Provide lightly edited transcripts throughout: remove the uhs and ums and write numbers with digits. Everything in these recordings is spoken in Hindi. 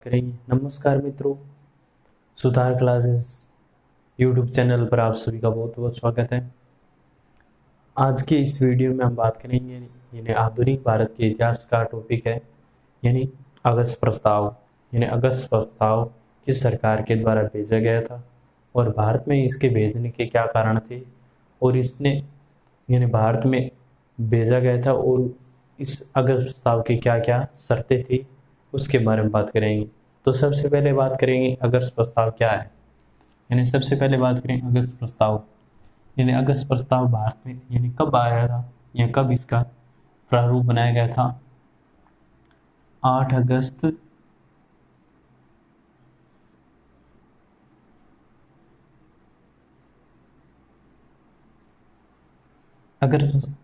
करेंगे। नमस्कार मित्रों, सुधार क्लासेस यूट्यूब चैनल पर आप सभी का बहुत बहुत स्वागत है। आज के इस वीडियो में हम बात करेंगे यानी आधुनिक भारत के इतिहास का टॉपिक है यानी अगस्त प्रस्ताव। यानी अगस्त प्रस्ताव किस सरकार के द्वारा भेजा गया था और भारत में इसके भेजने के क्या कारण थे और इसने यानी भारत में भेजा गया था और इस अगस्त प्रस्ताव की क्या क्या शर्तें थी उसके बारे में बात करेंगे। तो सबसे पहले बात करेंगे अगस्त प्रस्ताव क्या है। यानी सबसे पहले बात करें अगस्त प्रस्ताव। यानी अगस्त प्रस्ताव भारत में यानी कब आया था या कब इसका प्रारूप बनाया गया था। 8 अगस्त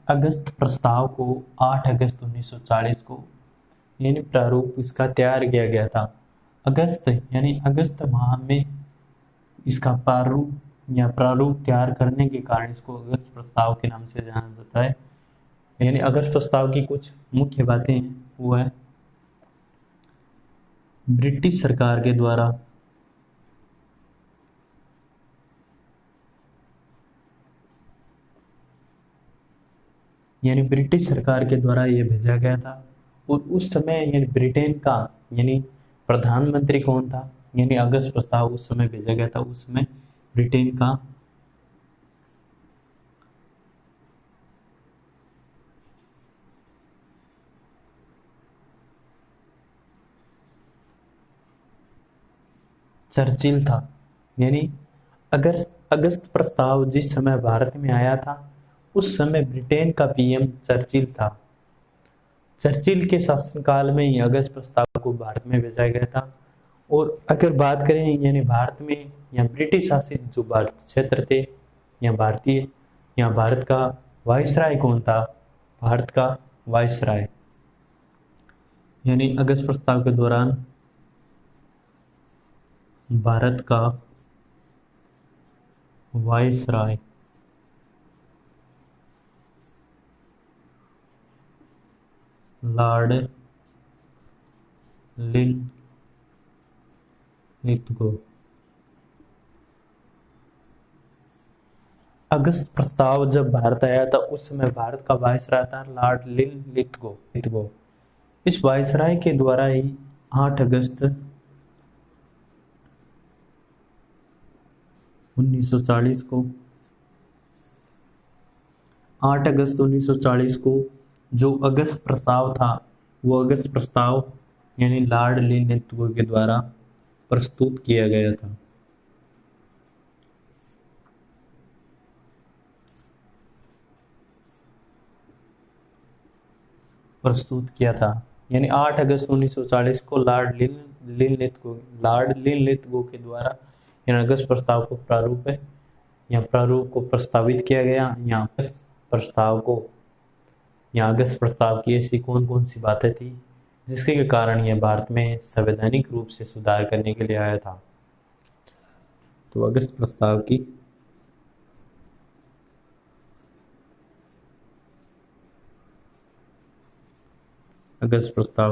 अगस्त प्रस्ताव को 8 अगस्त 1940 को यानी प्रारूप इसका तैयार किया गया था। अगस्त यानी अगस्त माह में इसका प्रारूप या प्रारूप तैयार करने के कारण इसको अगस्त प्रस्ताव के नाम से जाना जाता है। यानी अगस्त प्रस्ताव की कुछ मुख्य बातें हैं वो है ब्रिटिश सरकार के द्वारा यानी ब्रिटिश सरकार के द्वारा ये भेजा गया था और उस समय यानी ब्रिटेन का यानी प्रधानमंत्री कौन था। यानी अगस्त प्रस्ताव उस समय भेजा गया था, उस समय ब्रिटेन का चर्चिल था। यानी अगर अगस्त प्रस्ताव जिस समय भारत में आया था उस समय ब्रिटेन का पीएम चर्चिल था। चर्चिल के शासनकाल में ही अगस्त प्रस्ताव को भारत में भेजा गया था। और अगर बात करें यानी भारत में या ब्रिटिश शासित जो भारत क्षेत्र थे या भारतीय या भारत का वायसराय कौन था। भारत का वायसराय यानी अगस्त प्रस्ताव के दौरान भारत का वायसराय लॉर्ड लिथगो। अगस्त प्रस्ताव जब भारत आया था उस समय भारत का वायसराय था लॉर्ड लिथगो। इस वायसराय के द्वारा ही 8 अगस्त 1940 को 8 अगस्त 1940 को जो अगस्त प्रस्ताव था वो अगस्त प्रस्ताव यानी लॉर्ड लिथगो के द्वारा प्रस्तुत किया गया था। यानी 8 अगस्त 1940 को लॉर्ड लिथगो के द्वारा यानी अगस्त प्रस्ताव को प्रारूप को प्रस्तावित किया गया। यहाँ प्रस्ताव को या अगस्त प्रस्ताव की ऐसी कौन कौन सी बातें थी जिसके कारण यह भारत में संवैधानिक रूप से सुधार करने के लिए आया था। तो अगस्त प्रस्ताव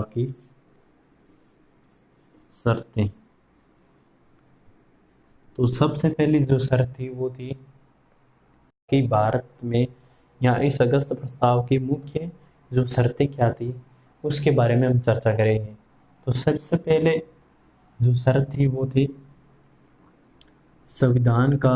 की शर्तें। तो सबसे पहली जो शर्त थी वो थी कि भारत में या इस अगस्त प्रस्ताव की मुख्य जो शर्तें क्या थी उसके बारे में हम चर्चा करेंगे। तो सबसे पहले जो शर्त थी वो थी संविधान का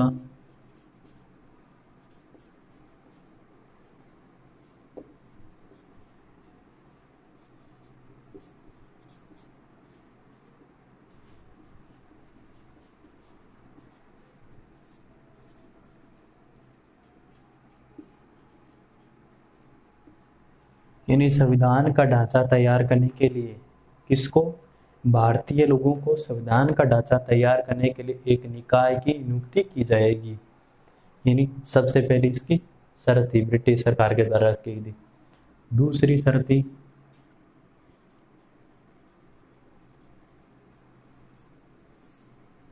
यानी संविधान का ढांचा तैयार करने के लिए किसको, भारतीय लोगों को संविधान का ढांचा तैयार करने के लिए एक निकाय की नियुक्ति की जाएगी। यानी सबसे पहली इसकी शर्त थी ब्रिटिश सरकार के द्वारा की थी। दूसरी शर्त थी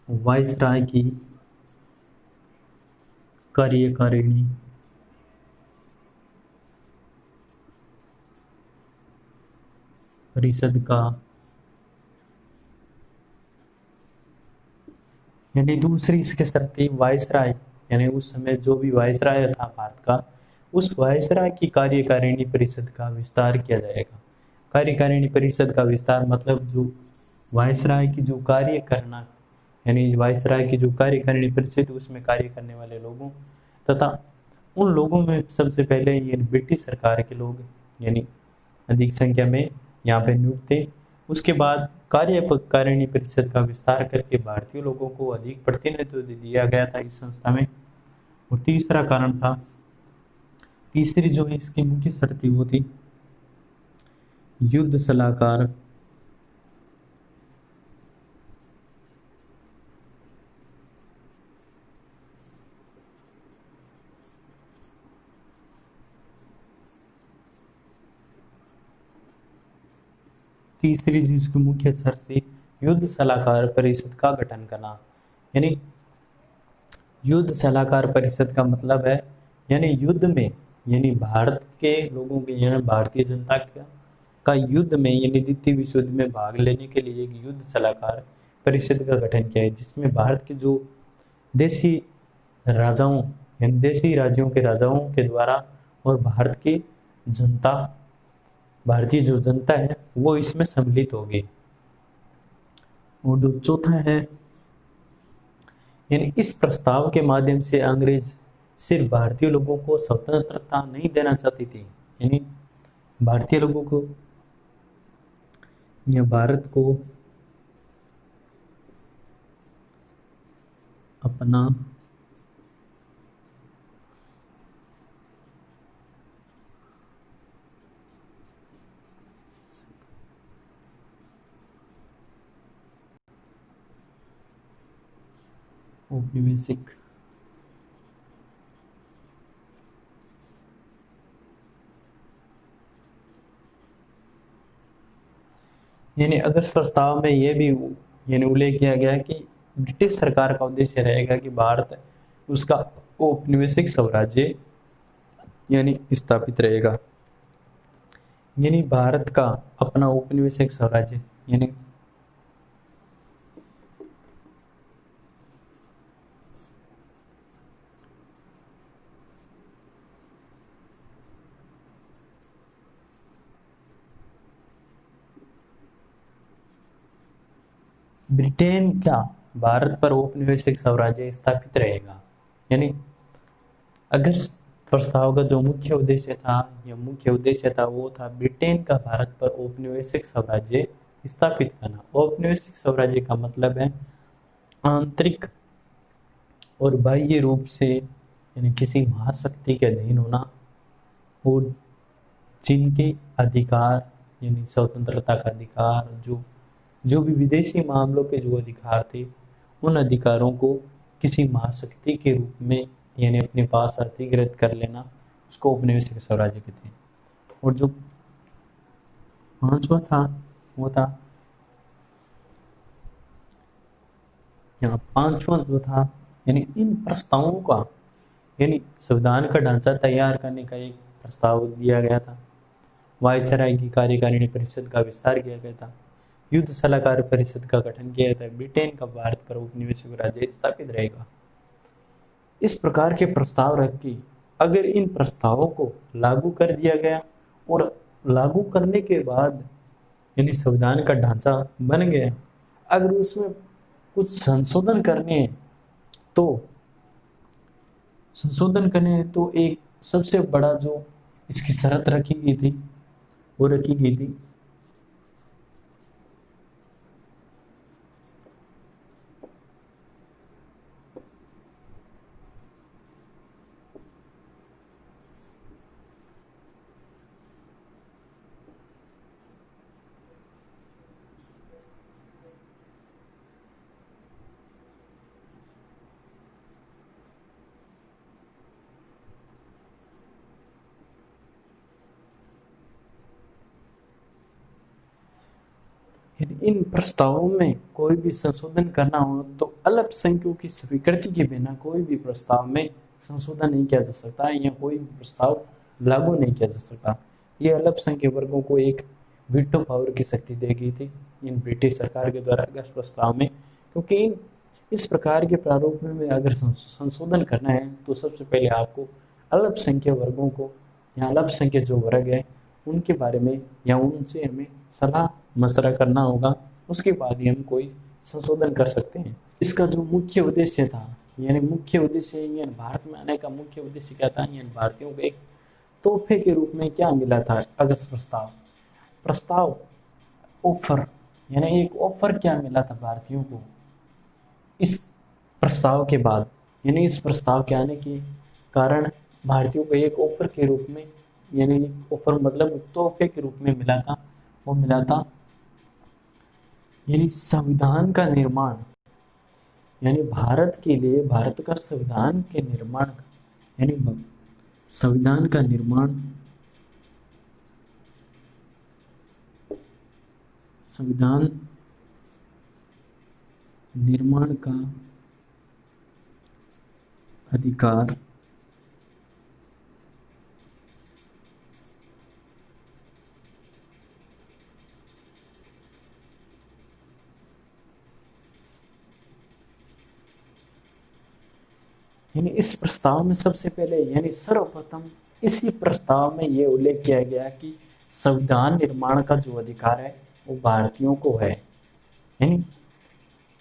वायसराय की कार्यकारिणी परिषद का यानी दूसरी इसकी शर्त थी वायसराय, यानी उस समय जो भी वायसराय था भारत का, उस वायसराय की कार्यकारिणी परिषद का विस्तार किया जाएगा। कार्यकारिणी परिषद का विस्तार मतलब जो वायसराय की जो कार्य करना, यानी वायसराय की जो कार्यकारिणी परिषद उसमें कार्य करने वाले लोगों तथा उन लोगों में सबसे पहले ये ब्रिटिश सरकार के लोग यानी अधिक संख्या में यहाँ पे नियुक्त थे। उसके बाद कार्यकारिणी परिषद का विस्तार करके भारतीय लोगों को अधिक प्रतिनिधित्व दिया गया था इस संस्था में। और तीसरा कारण था, तीसरी जो इसकी मुख्य शर्त थी वो थी युद्ध सलाहकार तीसरी जिसकी मुख्य शर्त थी युद्ध सलाहकार परिषद का गठन करना। यानी युद्ध सलाहकार परिषद का मतलब है यानी युद्ध में, यानी भारत के लोगों के यानी भारतीय जनता का युद्ध में यानी द्वितीय विश्व युद्ध में भाग लेने के लिए एक युद्ध सलाहकार परिषद का गठन किया है, जिसमें भारत के जो देशी राजाओं यानी देशी राज्यों के राजाओं के द्वारा और भारत की जनता, भारतीय जो जनता है वो इसमें सम्मिलित होगी। और जो चौथा है, यानी इस प्रस्ताव के माध्यम से अंग्रेज सिर्फ भारतीय लोगों को स्वतंत्रता नहीं देना चाहती थी, यानी भारतीय लोगों को या भारत को अपना औपनिवेशिक यानी अगर इस प्रस्ताव में यह भी यानी उल्लेख किया गया कि ब्रिटिश सरकार का उद्देश्य रहेगा कि भारत उसका औपनिवेशिक साम्राज्य यानी स्थापित रहेगा, यानी भारत का अपना औपनिवेशिक साम्राज्य यानी ब्रिटेन का भारत पर औपनिवेशिक साम्राज्य स्थापित रहेगा। यानी अगर प्रस्ताव का जो मुख्य उद्देश्य था या मुख्य उद्देश्य था वो था ब्रिटेन का भारत पर औपनिवेशिक साम्राज्य स्थापित करना। औपनिवेशिक साम्राज्य का मतलब है आंतरिक और बाह्य रूप से यानी किसी महाशक्ति के अधीन होना और जिनके अधिकार यानी स्वतंत्रता का अधिकार, जो भी विदेशी मामलों के जो अधिकार थे उन अधिकारों को किसी महाशक्ति के रूप में यानी अपने पास अधिकृत कर लेना, उसको औपनिवेशिक साम्राज्य कहते हैं। और जो पांचवा था वो था यहाँ पांचवा जो था यानी इन प्रस्तावों का यानी संविधान का ढांचा तैयार करने का एक प्रस्ताव दिया गया था। वायसराय की कार्यकारिणी परिषद का विस्तार किया गया था, युद्ध सलाहकार परिषद का गठन किया था, ब्रिटेन का भारत पर औपनिवेशिक राज्य स्थापित रहेगा। इस प्रकार के प्रस्ताव रख के अगर इन प्रस्तावों को लागू कर दिया गया और लागू करने के बाद यानी संविधान का ढांचा बन गया, अगर उसमें कुछ संशोधन करने हैं तो एक सबसे बड़ा जो इसकी शर्त रखी गई थी वो रखी गई थी इन प्रस्तावों में कोई भी संशोधन करना हो तो अल्पसंख्यकों की स्वीकृति के बिना कोई भी प्रस्ताव में संशोधन नहीं किया जा सकता या कोई भी प्रस्ताव लागू नहीं किया जा सकता। ये अल्पसंख्यक वर्गों को एक वीटो पावर की शक्ति दी गई थी इन ब्रिटिश सरकार के द्वारा इस प्रस्ताव में, क्योंकि इन इस प्रकार के प्रारूप में अगर संशोधन करना है तो सबसे पहले आपको अल्पसंख्यक वर्गों को या अल्पसंख्यक जो वर्ग है उनके बारे में या उनसे हमें सलाह मशवरा करना होगा, उसके बाद ही हम कोई संशोधन कर सकते हैं। इसका जो मुख्य उद्देश्य था, यानी मुख्य उद्देश्य यानी भारत में आने का मुख्य उद्देश्य क्या था, यानी भारतीयों को एक तोहफे के रूप में क्या मिला था, अगस्त प्रस्ताव ऑफर, यानी एक ऑफर क्या मिला था भारतीयों को इस प्रस्ताव के बाद, यानी इस प्रस्ताव के आने के कारण भारतीयों को एक ऑफर के रूप में, यानी ऑफर मतलब तोहफे के रूप में मिला था, वो मिला था यानी संविधान का निर्माण, यानी भारत के लिए भारत का संविधान के निर्माण, यानी संविधान का निर्माण, संविधान निर्माण का अधिकार यानी इस प्रस्ताव में सबसे पहले यानी सर्वप्रथम इसी प्रस्ताव में ये उल्लेख किया गया कि संविधान निर्माण का जो अधिकार है वो भारतीयों को है। यानी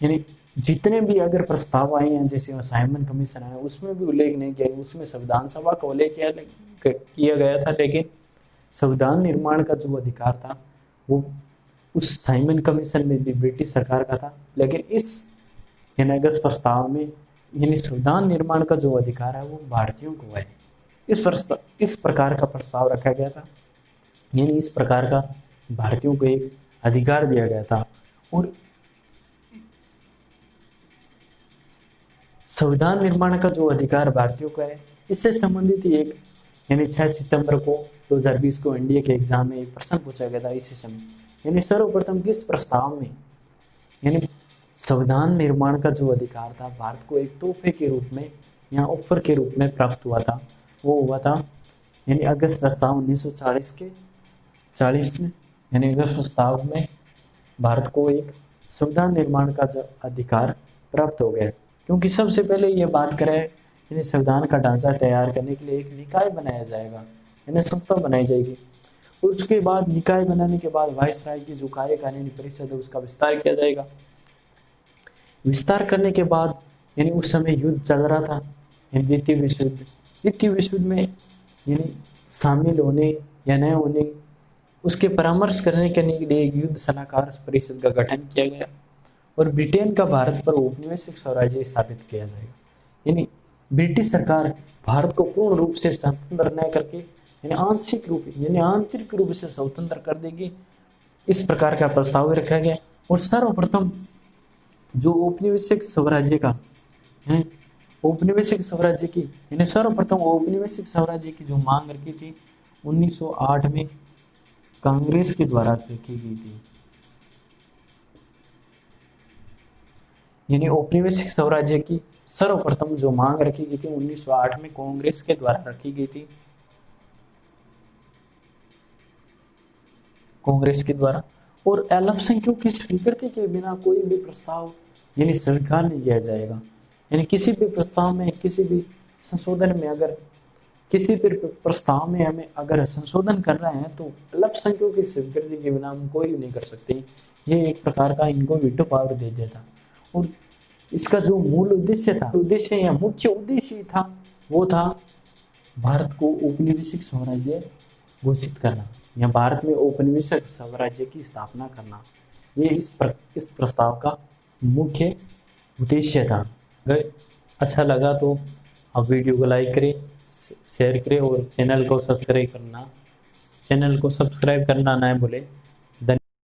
यानी जितने भी अगर प्रस्ताव आए हैं, जैसे साइमन कमीशन आया उसमें भी उल्लेख नहीं किया, उसमें संविधान सभा का उल्लेख किया गया था, लेकिन संविधान निर्माण का जो अधिकार था वो उस साइमन कमीशन में भी ब्रिटिश सरकार का था, लेकिन इस यानी अगस्त प्रस्ताव में यानी संविधान निर्माण का जो अधिकार है वो भारतीयों को है। इस प्रकार का प्रस्ताव रखा गया था, यानी इस प्रकार का भारतीयों को एक अधिकार दिया गया था। और संविधान निर्माण का जो अधिकार भारतीयों का है, इससे संबंधित ही एक यानी 6 सितंबर को 2020 को एनडीए के एग्जाम में एक प्रश्न पूछा गया था इसी समय, यानी सर्वप्रथम किस प्रस्ताव में यानी संविधान निर्माण का जो अधिकार था भारत को एक तोहफे के रूप में या ऑफर के रूप में प्राप्त हुआ था, वो हुआ था यानी अगस्त प्रस्ताव 1940 के 40 में, यानी अगस्त प्रस्ताव में भारत को एक संविधान निर्माण का अधिकार प्राप्त हो गया। क्योंकि सबसे पहले ये बात करें यानी संविधान का ढांचा तैयार करने के लिए एक निकाय बनाया जाएगा, यानी संस्था बनाई जाएगी, और उसके बाद निकाय बनाने के बाद वायसराय की जो कार्यकारिणी परिषद है उसका विस्तार किया जाएगा। विस्तार करने के बाद यानी उस समय युद्ध चल रहा था, यानी द्वितीय विश्व युद्ध में यानी शामिल होने या न होने उसके परामर्श करने के लिए एक युद्ध सलाहकार परिषद का गठन किया गया, और ब्रिटेन का भारत पर औपनिवेशिक स्वराज्य स्थापित किया जाएगा। यानी ब्रिटिश सरकार भारत को पूर्ण रूप से स्वतंत्र न करके यानी आंशिक रूप यानी आंतरिक रूप से स्वतंत्र कर देगी, इस प्रकार का प्रस्ताव रखा गया। और सर्वप्रथम जो औपनिवेशिक स्वराज्य का है, औपनिवेशिक स्वराज्य की यानी सर्वप्रथम औपनिवेशिक स्वराज्य की जो मांग रखी थी 1908 में कांग्रेस के द्वारा रखी गई थी, यानी औपनिवेशिक स्वराज्य की सर्वप्रथम जो मांग रखी गई थी 1908 में कांग्रेस के द्वारा रखी गई थी, कांग्रेस के द्वारा। और अल्पसंख्यकों की स्वीकृति के बिना कोई भी प्रस्ताव यानी स्वीकार नहीं किया जाएगा, यानी किसी भी प्रस्ताव में किसी भी संशोधन में अगर किसी भी प्रस्ताव में हमें अगर संशोधन कर रहे हैं तो अल्पसंख्यकों की स्वीकृति के बिना हम कोई नहीं कर सकते। ये एक प्रकार का इनको वीटो पावर दे दिया था। और इसका जो मूल उद्देश्य या मुख्य उद्देश्य था वो था भारत को औपनिवेशिक स्वराज्य घोषित करना या भारत में औपनिवेशिक स्वराज्य की स्थापना करना। ये इस प्रस्ताव का मुख्य उद्देश्य था। अगर अच्छा लगा तो आप वीडियो को लाइक करें, शेयर करें और चैनल को सब्सक्राइब करना ना भूलें।